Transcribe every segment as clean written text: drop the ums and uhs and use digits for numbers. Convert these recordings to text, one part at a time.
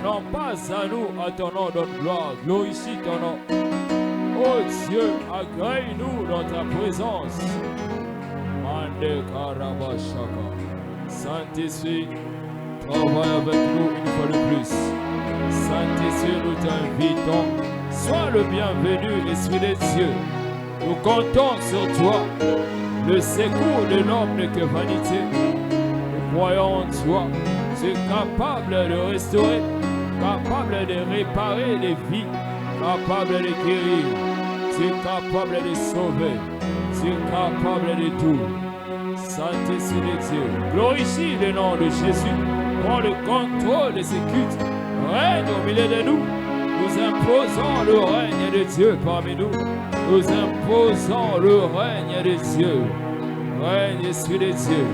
non pas à nous, à ton nom donne gloire, glorifie ton nom. Oh Dieu, agrée-nous dans ta présence. Mande Karabashaka. Saint-Esprit, travaille avec nous une fois de plus. Saint-Esprit, nous t'invitons. Sois le bienvenu, Esprit de Dieu. Nous comptons sur toi. Le secours de l'homme n'est que vanité. Nous croyons en toi. Tu es capable de restaurer, capable de réparer les vies, capable de guérir. Tu es capable de sauver. Tu es capable de tout. Saint-Esprit de Dieu, glorifie le nom de Jésus. Prends le contrôle de ces cultes. Règne au milieu de nous. Nous imposons le règne de Dieu parmi nous. Nous imposons le règne de Dieu. Règne Esprit de Dieu.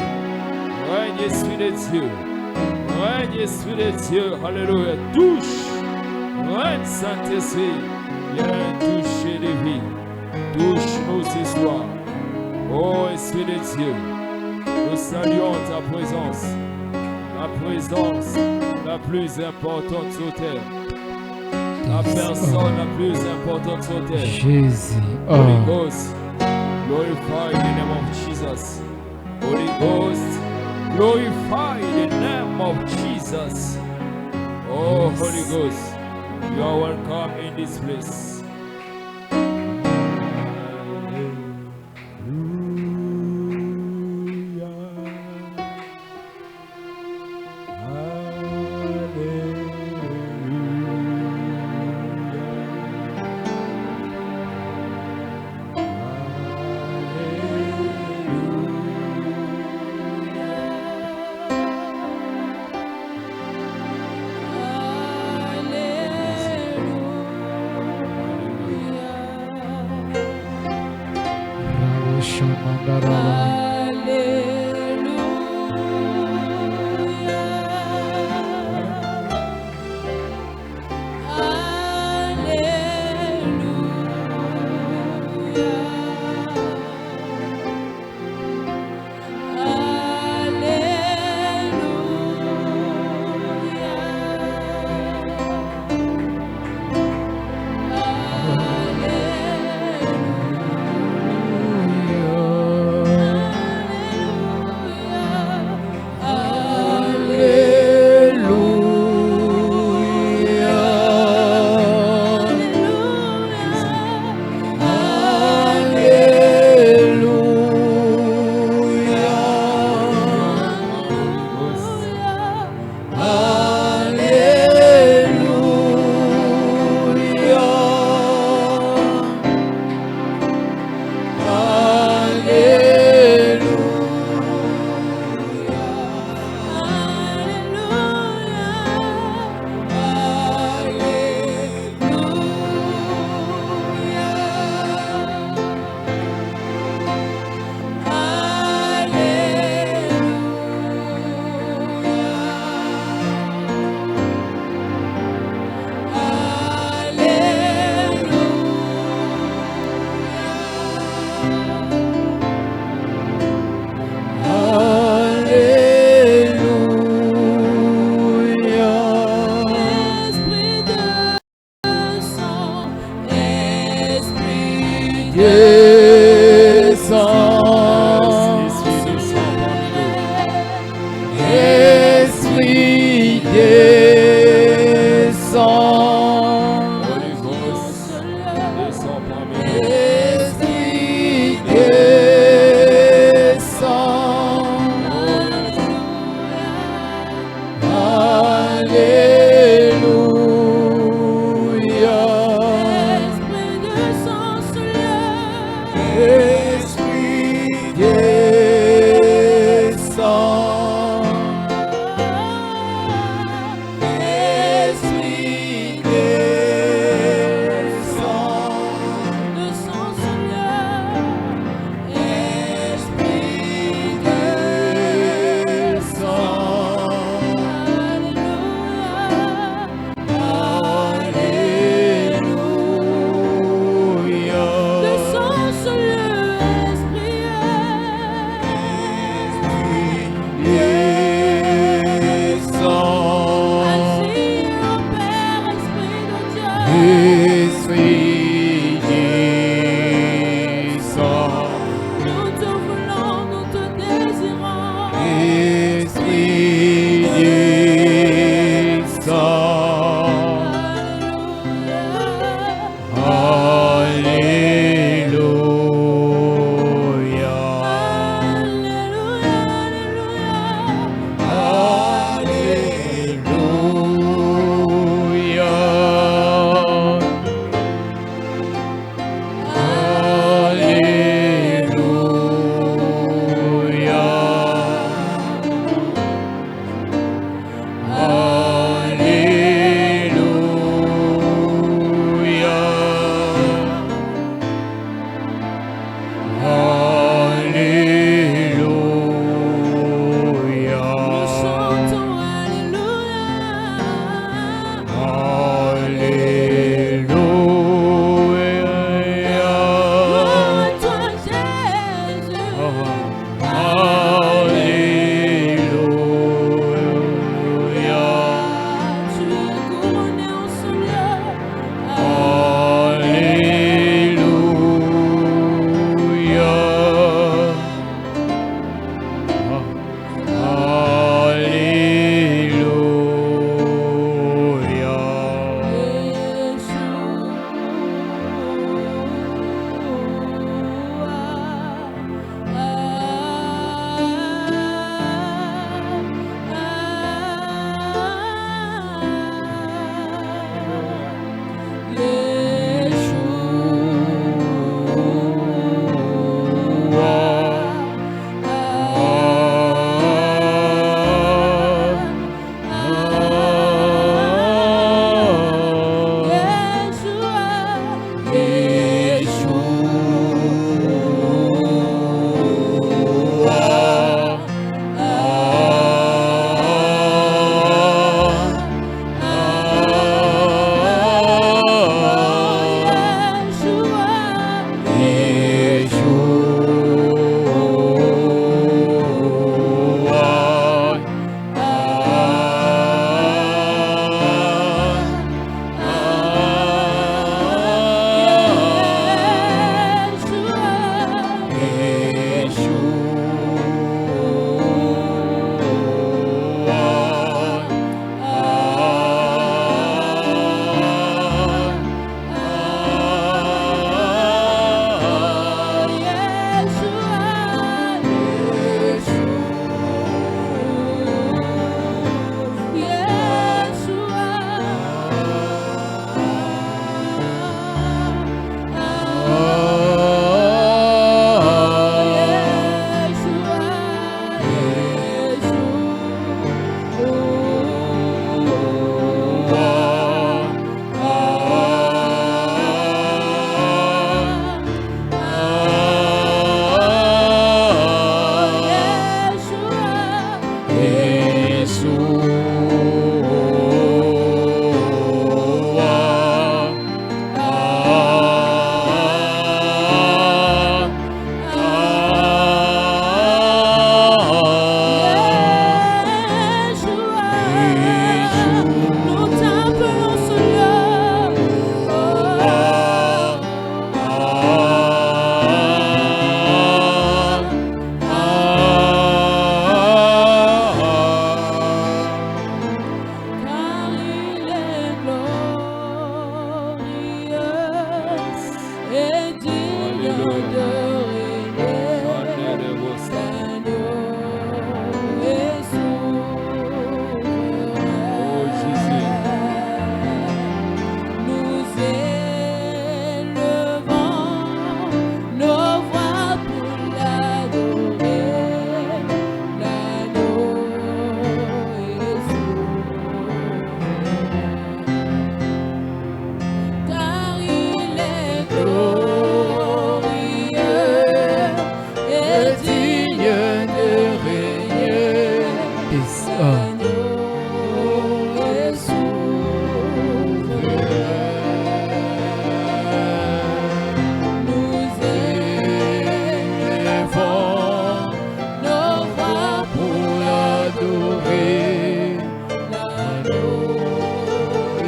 Règne Esprit de Dieu. Règne Esprit de Dieu. Alléluia. Touche. Règne Saint-Esprit. Viens toucher les vies. Touche-nous ce soir. Oh Esprit de Dieu. Nous saluons ta présence. La présence la plus importante sur terre. La personne la plus importante sur terre. Jésus. Holy Ghost, glorify the name of Jesus. Holy Ghost, glorify the name of Jesus. Oh, Holy Ghost, you are welcome in this place.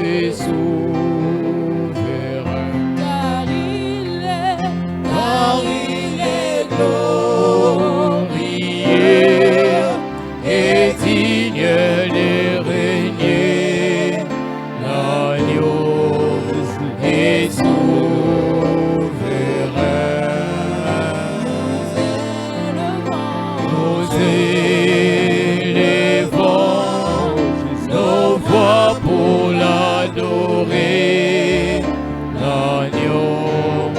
et souverain. Car il est glorieux et digne de régner. L'agneau est souverain. Nous élevons nos voix pour l'adorer. L'agneau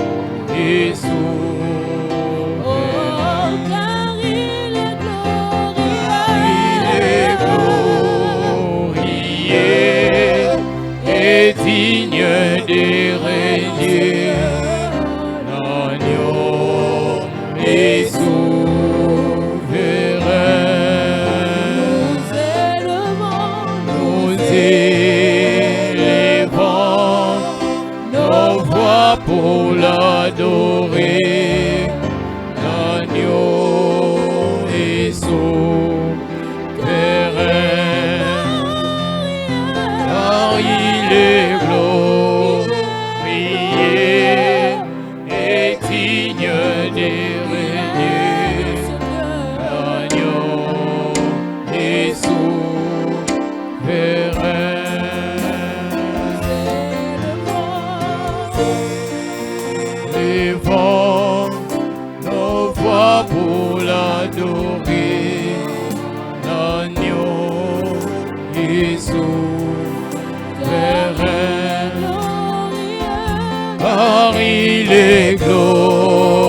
est souverain. Car il est glorieux et digne de régner. L'agneau est souverain. Nous élevons nos voix pour l'adorer. L'agneau est souverain. Car il est glorieux et digne de régner. L'agneau est souverain. Levons nos voix pour l'adorer. L'agneau est souverain. Car il est glorieux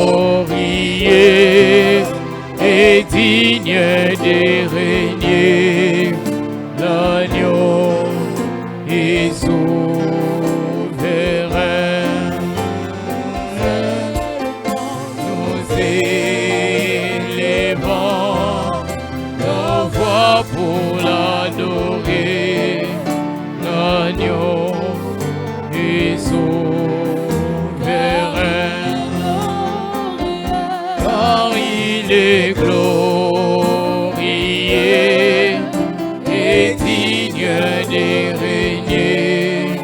et digne de régner. L'agneau est souverain. Nous élevons nos voix pour l'adorer. L'agneau est souverain. Car il est glorieux et digne de régner.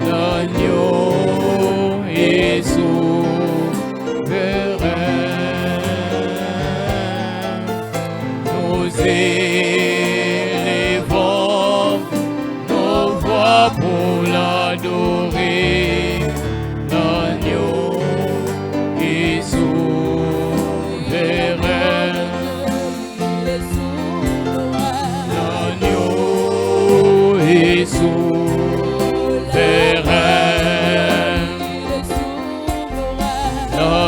L'agneau est souverain. Nous élevons nos voix pour l'adorer. L'agneau est souverain. L'agneau est souverain.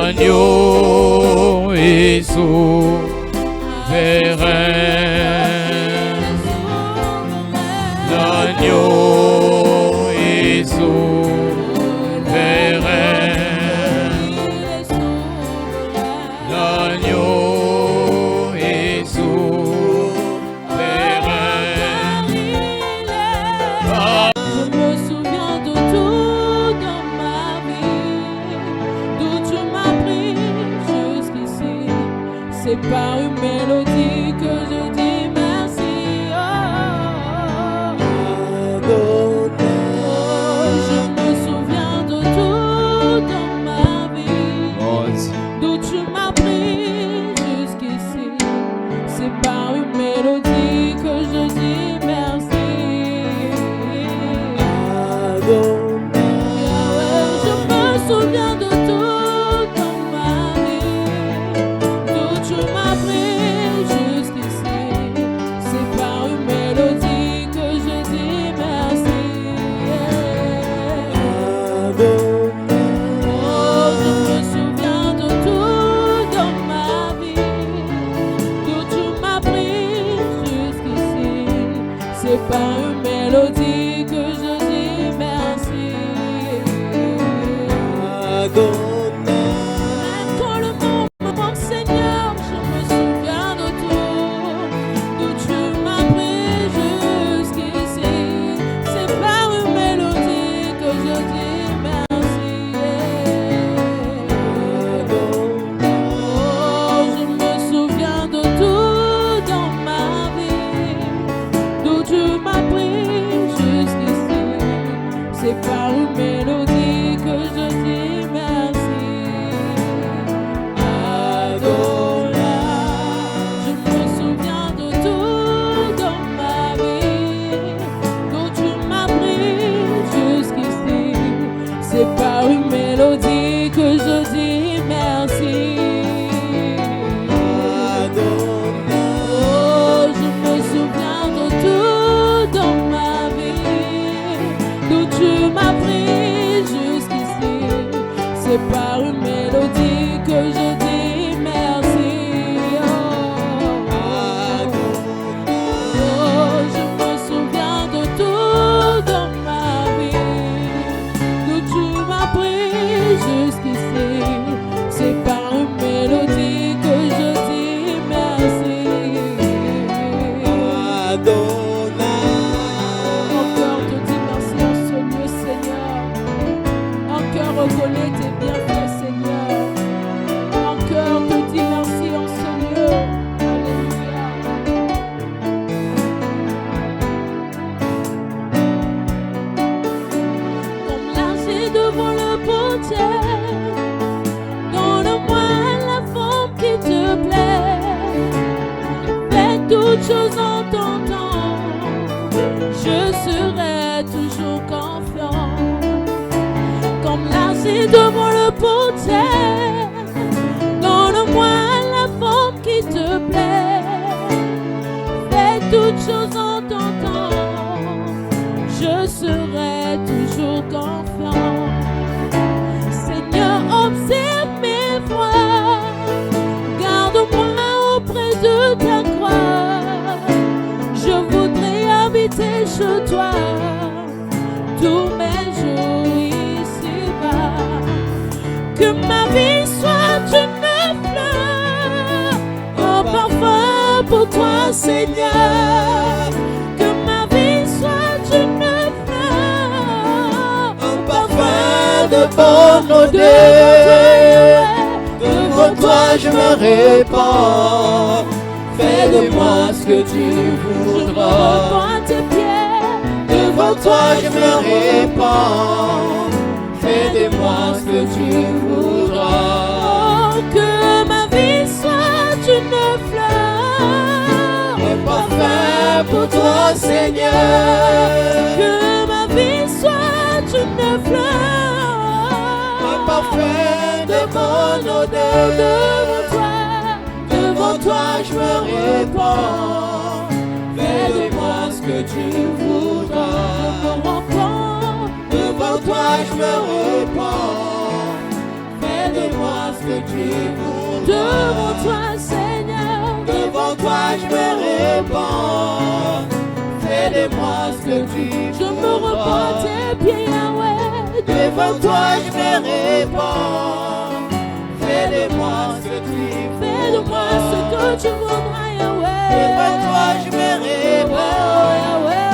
L'agneau est souverain. L'agneau est souverain. L'agneau est souverain. Je me souviens de tout dans ma vie, d'où tu m'as pris jusqu'ici. C'est par une mélodie que je dis merci. Je me souviens de tout dans ma vie, d'où tu m'as pris jusqu'ici. C'est par une mélodie que je dis merci. Je me souviens de tout dans ma vie, d'où tu m'as pris jusqu'ici. C'est par une mélodie que je dis merci. Oh, je me souviens de tout dans ma vie, d'où tu m'as pris jusqu'ici. C'est par une mélodie que je dis merci. C'est par une mélodie que je dis merci. Adonai, je me souviens de tout dans ma vie, d'où tu m'as pris jusqu'ici. C'est par une mélodie que je dis merci. Oh, je me souviens de tout dans ma vie, d'où tu m'as pris jusqu'ici. C'est par une mélodie que je dis merci. Oh, je me souviens de tout dans ma vie, d'où tu m'as pris jusqu'ici. C'est par une mélodie que je dis merci. Encore te dis merci en ce lieu, Seigneur. Encore reconnais tes bienfaits, Seigneur. Encore te dis merci en ce lieu. Alléluia. Comme l'argile devant le potier, donne-moi la forme qui te plaît. Fais toutes choses en ton temps, je serai toujours confiant. Comme l'argile devant le potier, donne-moi la forme qui te plaît. Fais toutes choses en ton temps, je serai toujours confiant. Seigneur, observe mes voies, garde-moi auprès de ta croix. Je voudrais habiter chez toi tous mes jours ici-bas. Que ma vie soit une fleur, un parfum pour toi, Seigneur. Que ma vie soit une fleur, Un parfum de bonne odeur, devant toi je me répands. Fais de moi ce que tu voudras. Devant tes pieds, Devant toi je me répands. Fais de moi ce que tu voudras. oh, que ma vie soit une fleur, Un parfum pour toi, Seigneur. que ma vie soit une fleur, Un parfum de bonne odeur. Devant toi je me répands. Fais de moi ce que tu voudras. Devant toi je me répands. Fais de moi ce que tu voudras. Devant toi, Seigneur, Devant toi je me répands. Fais de moi ce que tu je me repens à voudras. tes pieds, Yahweh. Devant toi je me répands. Fais de moi ce que tu Fais de moi ce que tu voudras, Yahweh. Devant toi je me répands. Yahweh,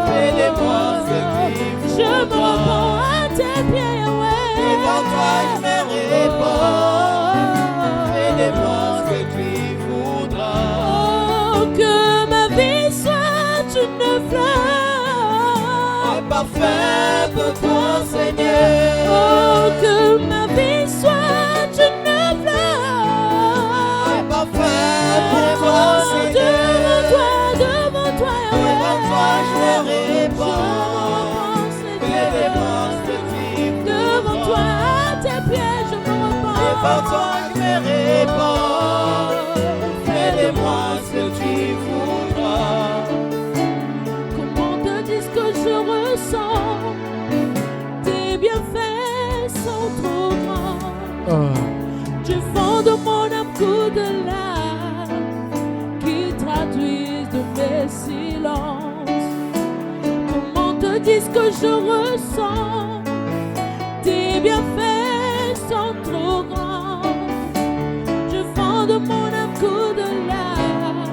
Fais de moi ce que tu je me voudras. repens à tes pieds, Yahweh. Devant toi je me répands. Fais de moi ce que tu voudras. Oh, que ma vie soit une fleur. Un parfum pour toi, Seigneur. Oh, que ma vie soit une fleur. Un parfum pour toi, Seigneur. Devant toi, Yahweh. Devant toi je me répands. Fais de moi ce que tu Devant toi, voudras. à tes pieds, je me repens. Devant toi je me répands. Fais de moi ce que tu voudras. Comment te dire ce que je ressens? Tes bienfaits sont trop grands. Du fond de mon âme coule de larmes qui traduisent de mes silences. Comment te dire ce que je ressens? Tes bienfaits sont trop grands. Du fond de mon âme coule de larmes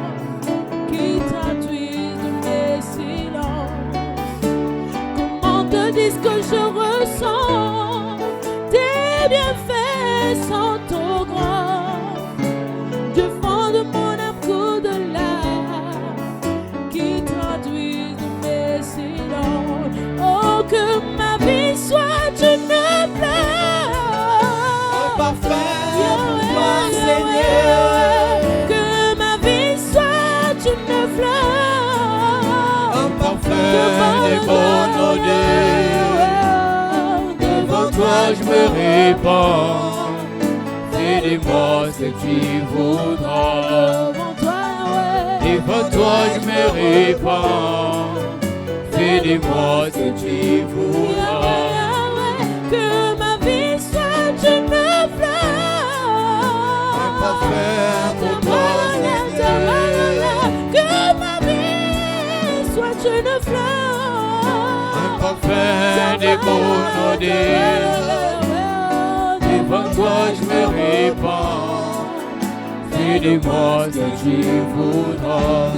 qui traduisent de mes silences. Comment te dire ce que je ressens? Tes bienfaits sont trop grands. Du fond de mon âme coule de larmes qui traduisent de mes silences. Oh, que ma vie bonnes odeurs. Devant toi je me répands. Fais de moi ce que tu voudras. Devant toi je me répands. Fais de moi ce que tu voudras. Que ma vie soit une fleur. Parfait pour toi, Que ma vie soit une fleur. Parfait des bonnes odeurs. Devant toi je me répands. Fais de moi ce que tu voudras.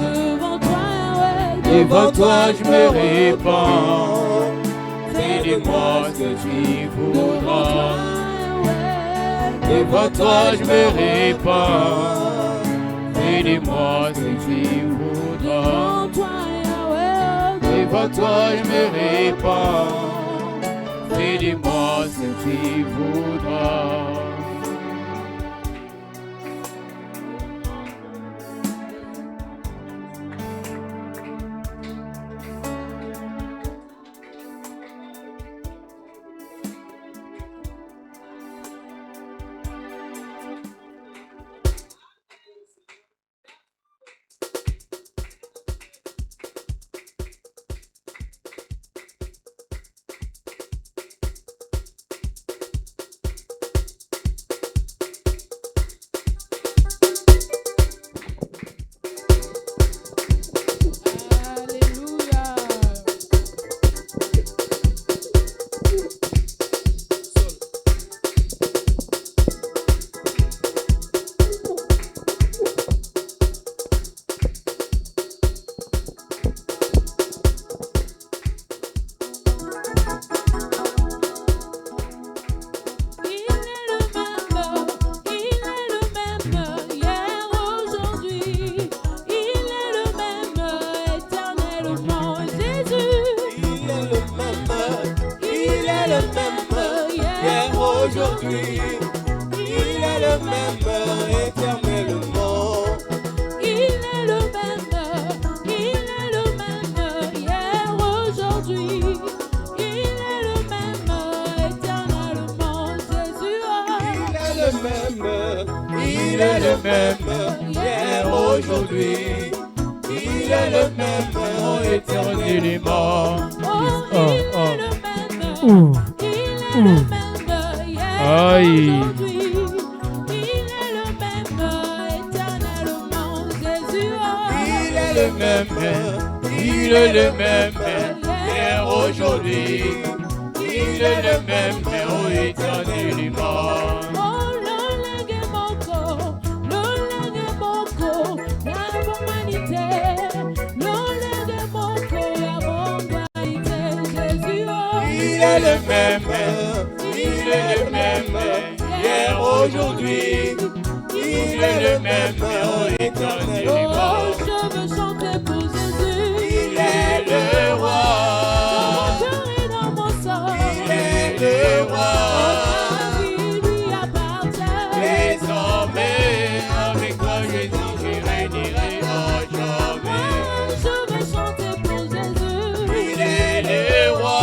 Devant toi je me répands. Fais de moi ce que tu voudras. Devant toi je me répands. Fais de moi ce que tu voudras. Devant toi je me répands. Fais de moi ce que tu voudras. Aujourd'hui, il est le même éternellement. Il est le même hier, aujourd'hui. Il est le même éternellement, Jésus. Il est le même hier, aujourd'hui. Il est le même éternellement. Oh, il est le même. Il est le même. Aïe. Aujourd'hui, il est le même éternellement, Jésus. Il est le même hier, aujourd'hui. Il est le même éternellement. Oh, l'olenge moko, la humanité. L'olenge moko, la humanité, Jésus. Il est le même hier, aujourd'hui. Il est le même éternellement. Oh, je veux chanter pour Jésus. Il est le roi. Dans mon cœur et dans mon sang. Il est le roi. Ma vie lui appartient. Désormais, avec toi, Jésus, je régnerai à jamais. Je veux chanter pour Jésus. Il est le roi.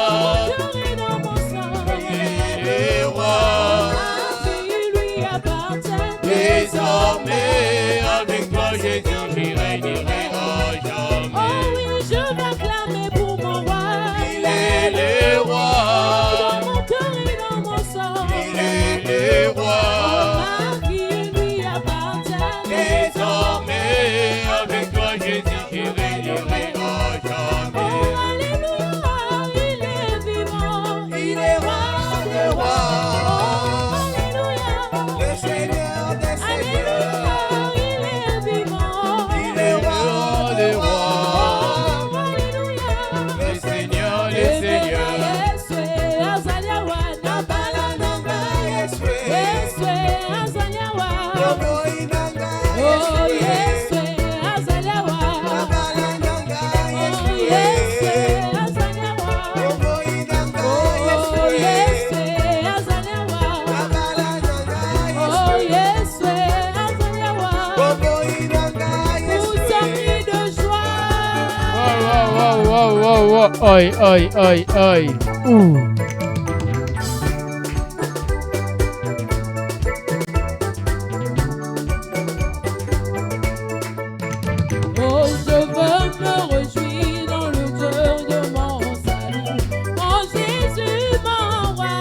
Dans mon cœur et dans mon sang. Il est le roi. Ma vie lui appartient. Désormais, avec toi, Jésus, je régnerai à jamais. Oh oui, je veux acclamer pour Oh, oi, oi, oi, oi. Oh, je veux me réjouir dans le Dieu de mon salut, en Jésus mon roi.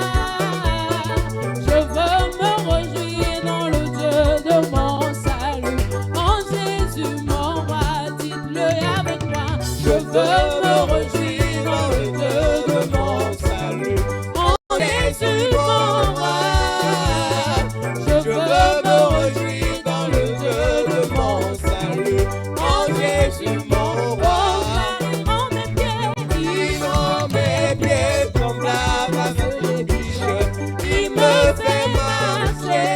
Je veux me réjouir dans le Dieu de mon salut, en Jésus mon roi. Dites-le avec moi. Je veux me réjouir dans le Dieu de mon salut, en Jésus mon roi. Je veux me réjouir dans le Dieu de mon salut, en Jésus mon roi. Il rend mes pieds comme la base des biches. Il me fait marcher.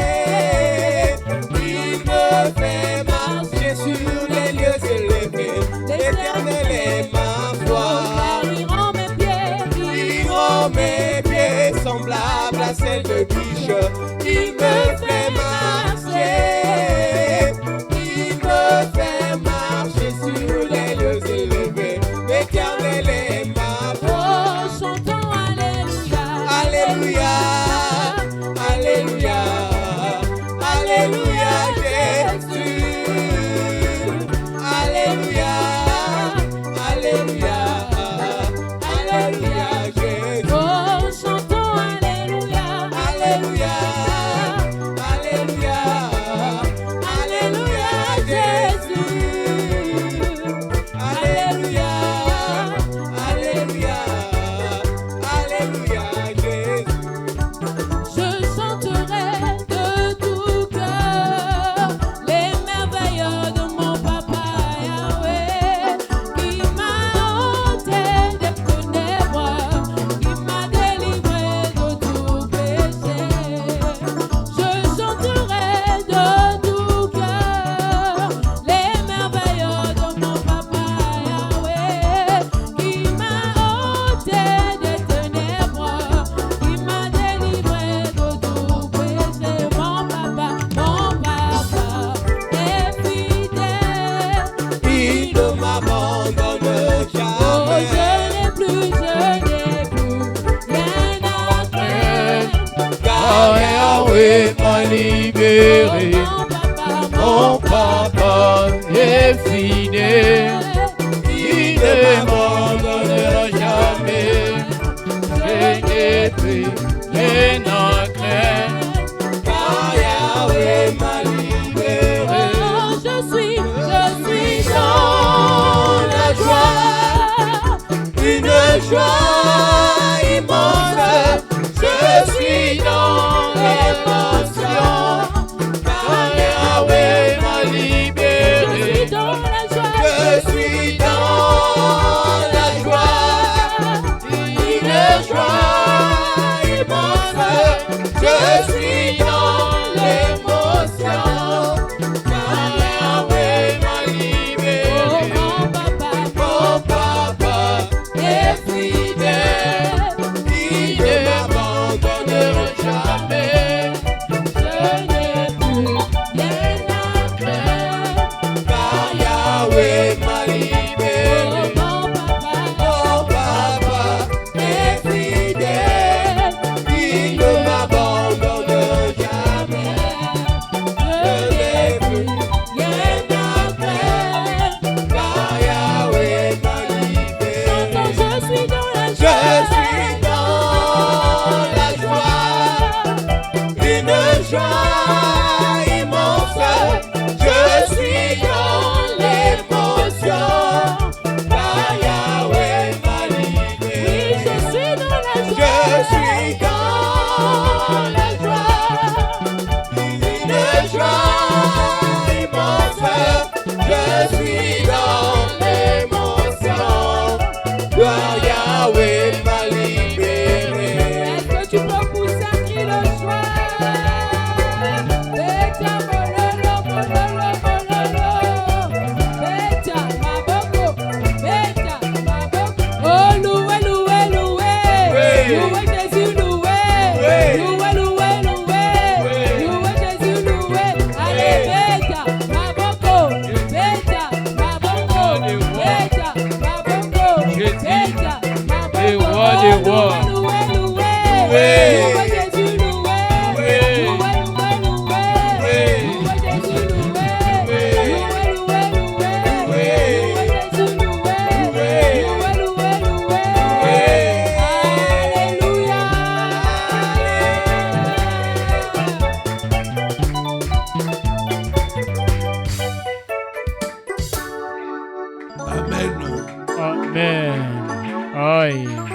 Il me fait marcher sur les lieux élevés. L'Éternel est ma foi. Il rend mes pieds semblables à celles de biche. Il me fait marcher. Il me fait marcher sur les lieux élevés. L'Éternel est ma foi. Oh, chantons Alléluia. Alléluia. Alléluia. Alléluia Jésus. Alléluia. Alléluia. Alléluia Jésus. Oh, chantons Alléluia. Alléluia. Alléluia. Alléluia Jésus. Alléluia. Alléluia. Alléluia Jésus. Je chanterai de tout cœur les merveilles de mon papa Yahweh, qui m'a ôté des ténèbres, qui m'a délivré de tout péché. Je chanterai de tout cœur les merveilles de mon papa Yahweh, qui m'a ôté des ténèbres, qui m'a délivré de tout péché. Mon papa est fidèle. Il ne m'abandonne jamais. Oh, je n'ai plus rien à craindre. Car Yahweh m'a libéré. Mon papa est fidèle. Il ne m'abandonnera jamais. Je n'ai plus rien à craindre. Car Yahweh m'a libéré. Oh, je suis dans la joie, une joie immense. Je suis dans l'émotion. Car Yahweh m'a Je libéré. suis dans la joie. Je suis dans la joie, une joie immense. Je suis dans l'émotion, car Yahweh m'a libéré. Oh, Mon papa est fidèle, il ne m'abandonnera jamais. je n'ai plus rien à craindre. Car Yahweh m'a libéré. Mon papa est fidèle, il ne m'abandonne jamais. je n'ai plus rien à craindre. Car Yahweh m'a Chantons, libéré. je suis dans la Je joie. suis dans la joie, une joie immense. Je suis dans l'émotion, car Yahweh m'a Oui, libéré. je suis dans la Je joie. suis dans la joie, une joie immense. Je suis dans l'émotion, car Yahweh m'a libéré. Est-ce que tu peux pousser un cri de joie? roi. Amen. Amen. Aïe.